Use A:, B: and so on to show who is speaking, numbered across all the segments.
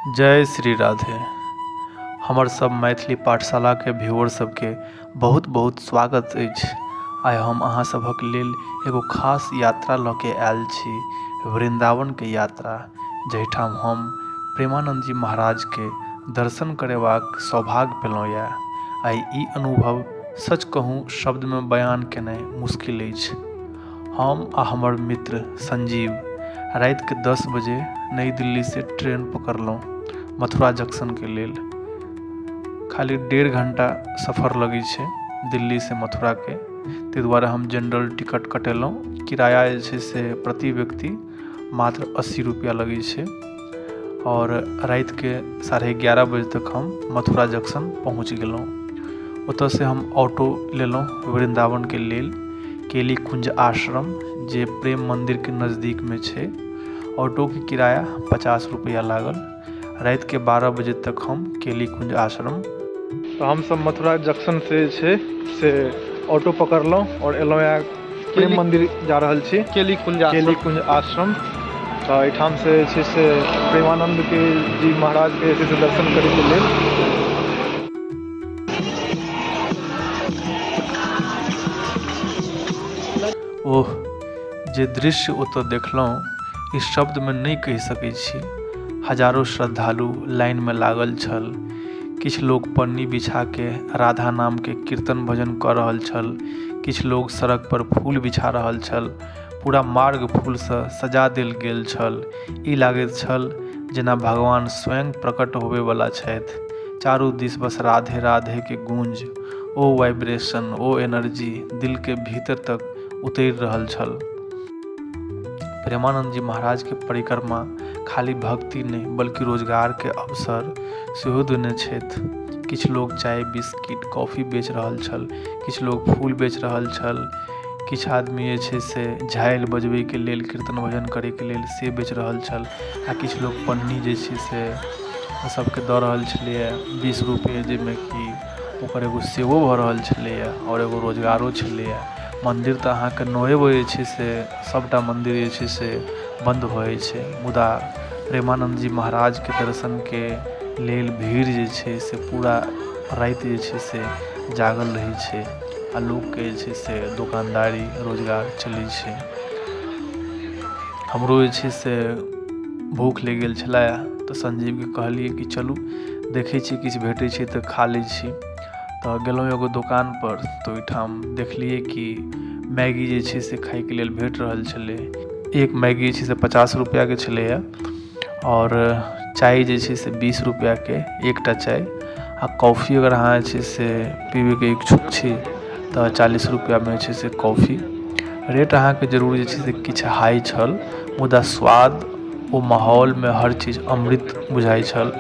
A: जय श्री राधे। हमर सब मैथिली पाठशाला के व्यूअर सबके बहुत बहुत स्वागत अछि। आइ हम अहाँ सभक लेल एगो खास यात्रा लऽ के आयल छी, वृंदावन के यात्रा, जहिठाम हम प्रेमानंद जी महाराज के दर्शन करेबाक सौभाग्य पेलहुँ यऽ। आइ ई अनुभव सच कहूँ शब्द में बयान केनाइ मुश्किल अछि। हम आ हमर मित्र संजीव रात के 10 बजे नई दिल्ली से ट्रेन पकड़लहुँ मथुरा जंक्शन के लेल। खाली 1.5 घंटा सफ़र लगी छै दिल्ली से मथुरा के, ताहि दुआरे हम जनरल टिकट कटेलहुँ। किराया जे छै से प्रति व्यक्ति मात्र 80 रुपया लगी छै और रात के 11:30 बजे तक हम मथुरा जंक्शन पहुँच गेलहुँ। ओतऽ से हम ऑटो लेलहुँ वृंदावन के लेल, केली कुंज आश्रम जे प्रेम मंदिर के नज़दीक में छै। ऑटो के किराया 50 रुपया लागल। रात के 12 बजे तक हम केली कुंज आश्रम, तो हम सब मथुरा जंक्शन से ऑटो पकड़लहुँ और एलहुँ यहाँ प्रेम मंदिर जा रहल छी, केली कुंज आश्रम। तो एठाम से प्रेमानंद के जी महाराज के दर्शन करे के लेल ओह जे दृश्य ओतऽ देखलहुँ इस शब्द में नहीं कहि सकै छी। हजारों श्रद्धालु लाइन में लागल छल। किछ लोग पन्नी बिछा के राधा नाम के कीर्तन भजन कर रहल छल, किछ लोग सड़क पर फूल बिछा रहल छल। पूरा मार्ग फूल से सजा देल गेल छल। ई लागैत छल जेना भगवान स्वयं प्रकट होबे वाला छथि। चारू दिस बस राधे राधे के गूंज, ओ वाइब्रेशन, ओ एनर्जी दिल के भीतर तक उतरि रहल छल। प्रेमानंद जी महाराज के परिक्रमा खाली भक्ति नहीं बल्कि रोजगार के अवसर सेहो देने छथि। किछ लोग चाय बिस्किट कॉफ़ी बेच रहल छल, किछ लोग फूल बेच रहल छल, किछ आदमी जे छै से झाइल बजबै के लेल कीर्तन भजन करे के लेल से बेच रहल छल, आ किछ लोग पन्नी जे छै से सबके दऽ रहल छलैए 20 रुपये, जाहिमे कि ओकर एगो सेवो भऽ रहल छलैए और एगो रोजगारो छलैए। मंदिर तऽ अहाँके 9 बजे छै से सबटा मंदिर जे छै से बंद भऽ जाइ छै, मुदा प्रेमानंद जी महाराज के दर्शन के लेल भीड़ जे छै से पूरा रात जे छै से जागल रहै छै, आ लोग के जे छै से दुकानदारी रोजगार चलै छै। हमरो जे छै से भूख लग गेल छलै, तऽ संजीव के कहलिए कि चलू देखै छी किछु भेटै छै तऽ खा लै छी। तो गेलहुँ एगो दुकान पर, तो ओहिठाम देखलिए कि मैगी जे छै से खाय के लेल भेट रहल छलै। एक मैगी जे छै से 50 रुपया के छलैए और चाय जे छै से 20 रुपया के एकटा चाय, आ कॉफ़ी अगर अहाँ जे छै से पीबे के इच्छुक छी तऽ 40 रुपया में जे छै से कॉफ़ी। रेट अहाँके जरूर जे छै से किछु हाई छल, मुदा स्वाद ओ माहौल में हर चीज अमृत बुझाई छल।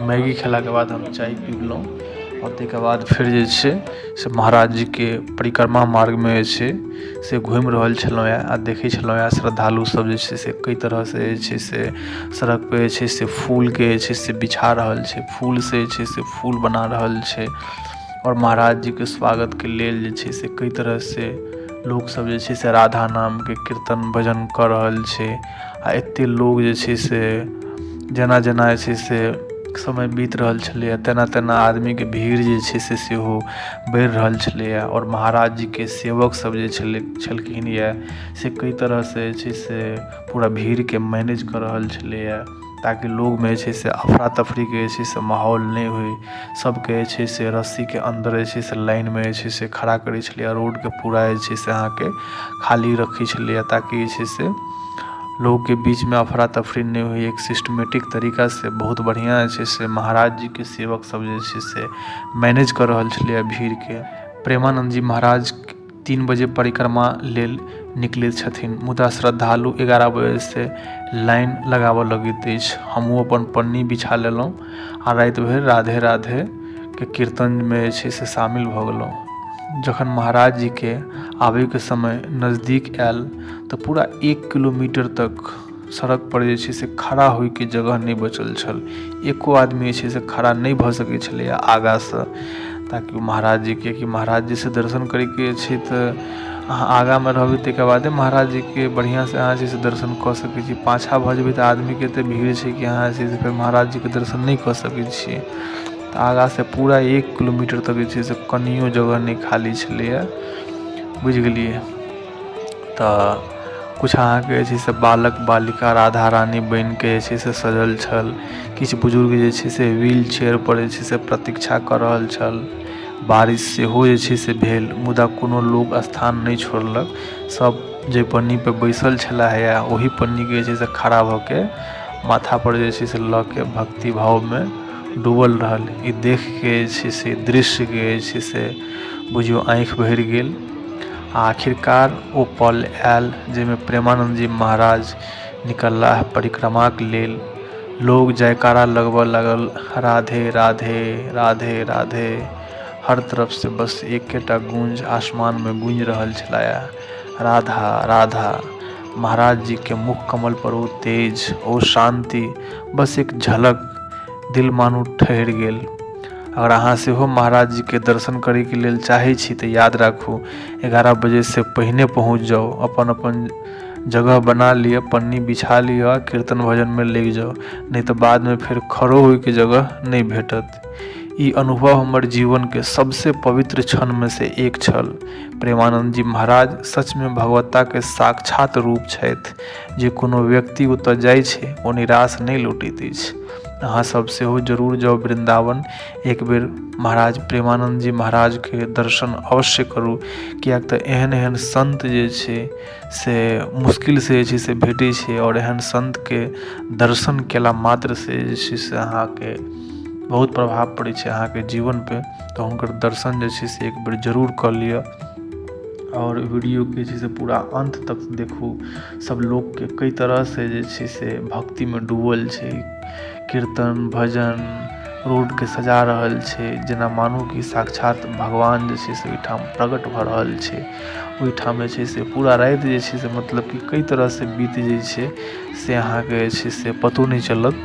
A: मैगी खेला के बाद हम चाय पीबलहुँ और ताहिके बाद फिर जे छै से महाराज जी के परिक्रमा मार्ग में जे छै से घूमि रहल छलहुँ आ देखै छलहुँ श्रद्धालु सब जे छै से कई तरह से जे छै से सड़क पे जे छै से फूल के जे छै से बिछा रहल छै, फूल से जे छै से फूल बना रहल छै, और महाराज जी के स्वागत के लेल जे छै से कई तरह से लोग सब जे छै से राधा नाम के कीर्तन भजन कर रहल छै। आ एते लोग जे छै से जेना जेना जे छै से समय बीत रहल छलैए तेना तेना आदमी के भीड़ जे छै से सेहो बढ़ि रहल छलैए, और महाराज जी के सेवक सब जे छलखिन से कई तरह से जे छै से पूरा भीड़ के मैनेज कर रहल छलैए, ताकि लोग में जे छै से अफरा तफरी के जे छै से माहौल नहीं हुई। सबके जे छै से रस्सी के अंदर जे छै से लाइन में जे छै से खड़ा करै छलैए, रोड के पूरा जे छै से अहाँके खाली रखै छलैए, ताकि जे छै से लोग के बीच में अफरा तफरी नहीं हुई। एक सिस्टमेटिक तरीका से बहुत बढ़िया जे छै से महाराज जी के सेवक सब जे छै से मैनेज कर रहल छलैए भीड़ के। प्रेमानंद जी महाराज 3 बजे परिक्रमा लेल निकलैत छथिन, मुदा श्रद्धालु 11 बजे से लाइन लगाबऽ लगैत अछि। हमहूँ अपन पन्नी बिछा लेलहुँ आ राति भरि राधे राधे के कीर्तन में जे छै से शामिल भऽ गेलहुँ। जखन महाराज जी के आबे के समय नज़दीक आयल तो पूरा 1 किलोमीटर तक सड़क पर जे छै से खड़ा होय के जगह नहीं बचल छल। एको आदमी जे छै से खड़ा नहीं भऽ सकै छलैए आगाँ से, ताकि महाराज जी के, कि महाराज जी से दर्शन करे के छै तऽ अहाँ आगा में रहबै तकर बादे महाराज जी के बढ़िया से अहाँ जे छै से दर्शन कऽ सकै छी। पाछाँ भऽ जेबै तऽ आदमी के एते भीड़ छै कि अहाँ जे छै से फेर महाराज जी के दर्शन नहीं कऽ सकै छियै। तऽ आगा से पूरा 1 किलोमीटर तक जे छै से कनियो जगह नहीं खाली छलैया, बुझि गेलियै। तऽ कुछ अहाँके जे छै से बालक बालिका राधा रानी बनि के जे छै से सजल छल। किछु बुजुर्ग जे छै से व्हील चेयर पर जे छै से प्रतीक्षा कऽ रहल छल। बारिश सेहो जे छै से भेल, मुदा कोनो लोक स्थान नहीं छोड़लक। सब जे पन्नी पे बैसल छला है ओही पन्नी के जे छै से खड़ा भऽ के माथा पर जे छै से लऽ के भक्ति भाव में डूबल रहल। ई देख के जे छै से दृश्य के जे छै से बुझियो आँखि भरि गेल। आखिरकार ओ पल आयल जाहिमे प्रेमानंद जी महाराज निकललाह परिक्रमाक लेल। लोग जयकारा लगबऽ लागल, राधे राधे राधे राधे। हर तरफ से बस एकेटा गूंज आसमान में गूंज रहल छलाया, राधा राधा। महाराज जी के मुख कमल पर ओ तेज, ओ शांति, बस एक झलक दिल मानू ठहरि गेल। अगर अहाँ सेहो महाराज जी के दर्शन करे के लेल चाहे छी तऽ याद राखू 11 बजे से पहिने पहुँच जाओ। अपन अपन जगह बना लिया, पन्नी बिछा लिया, कीर्तन भजन में लग जाओ, नहीं तो बाद में फिर खड़ो होए के जगह नहीं भेटत। ई अनुभव हमर जीवन के सबसे पवित्र क्षण में से एक छल। प्रेमानंद जी महाराज सच में भगवत्ता के साक्षात रूप छथि। जे कोनो व्यक्ति ओतऽ जाइ छै ओ निराश नहीं लौटैत अछि। अहाँ सब सेहो जरूर जाओ वृंदावन, एक बेर महाराज प्रेमानंद जी महाराज के दर्शन अवश्य करू। कियाक तऽ एहन एहन संत जे छै से मुश्किल से जे छै से भेटै छै, और एहन संत के दर्शन केला मात्र से जे छै से अहाँके बहुत प्रभाव पड़ै छै अहाँके जीवन पे। तो हुनकर दर्शन जे छै से एक बेर जरूर कऽ लिअ। और वीडियो के जे छै से पूरा अंत तक देखू। सब लोग के कई तरह से जे छै से भक्ति में डूबल छै। कीर्तन भजन रोड के सजा रहल छै, जेना मानू कि साक्षात भगवान जे छै से ओहिठाम प्रकट भऽ रहल छै। ओहिठाम जे छै से पूरा राति जे छै से मतलब कि कई तरह से बीत जाइ छै से अहाँके जे छै से पतो नहीं चलत।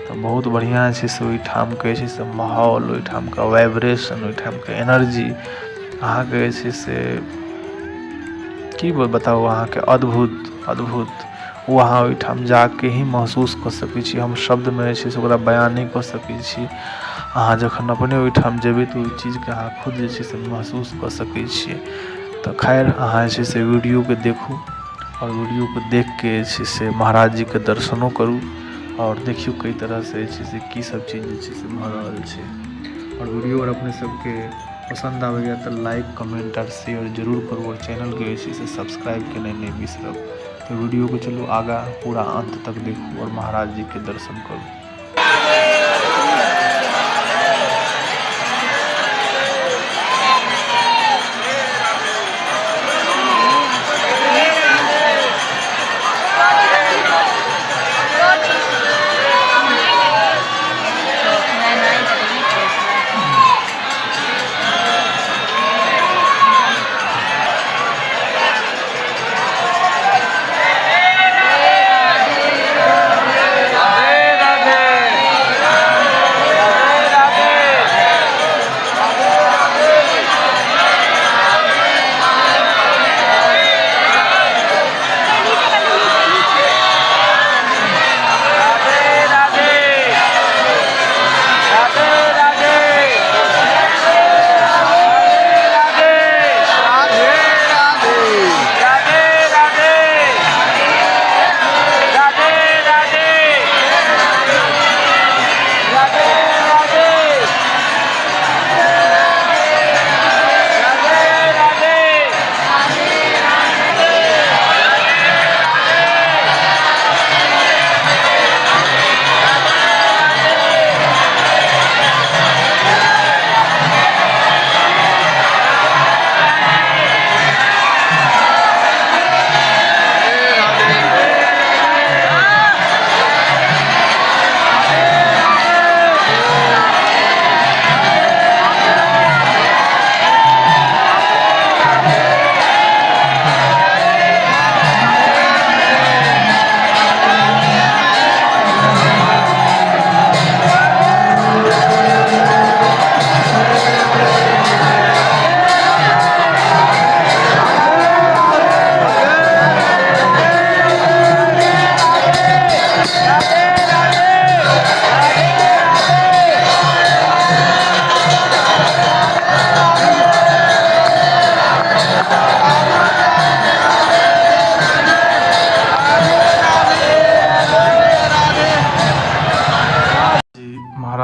A: तऽ बहुत बढ़िया छै से ओहिठाम के जे छै से माहौल, ओहिठाम का वाइब्रेशन, ओहिठाम के एनर्जी अहाँके जे छै से की बताउ अहाँके अद्भुत अद्भुत। वो अहाँ ओहिठाम जाके ही महसूस कऽ सकै छी। हम शब्द में जे छै से ओकरा बयान नहीं कऽ सकै छी। अहाँ जखन अपने ओहिठाम जेबै तऽ ओहि चीजके अहाँ खुद जे छै से महसूस कऽ सकै छियै। तऽ खैर अहाँ जे छै से वीडियो के देखू, और वीडियो को देख के जे छै से महाराज जी के दर्शनो करू, और देखियो कई तरह से जे छै से की सब चीज जे छै से भऽ रहल छै। और वीडियो अगर अपने सबके पसंद आबैया तो लाइक कमेंट और शेयर जरूर करू, और चैनल के जे छै से सब्सक्राइब केनाइ नहीं बिसरब। तो वीडियो को चलो आगा पूरा अंत तक देखू और महाराज जी के दर्शन करू।
B: राधे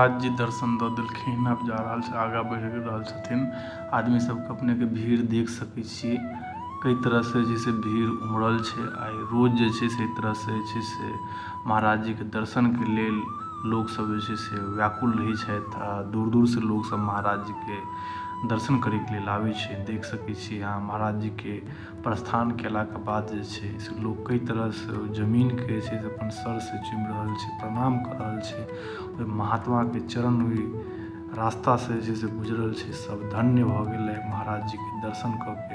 B: महाराज जी दर्शन दऽ देलखिन। अब जा रहल छै, आगाँ बढ़ि रहल छथिन। आदमी सबके अपने के भीड़ देख सकै छियै, कई तरह से जे छै भीड़ उमड़ल छै। आइ रोज जे छै से एहि तरह से जे छै से महाराज जी के दर्शन के लेल लोग सब जे छै से व्याकुल रहै छथि। आ दूर दूर से लोग सब महाराज जी के दर्शन करे के लेल आबै छै। देख सकै छी अहाँ महाराज जी के प्रस्थान केला के बाद जे छै से लोग कई तरह से जमीन के जे छै से अपन सर से चूमि रहल छै, प्रणाम कर रहल छै। ओहि महात्मा के चरण ओहि रास्ता से जे छै से गुजरल छै, सब धन्य भऽ गेलै महाराज जी के दर्शन कऽ के।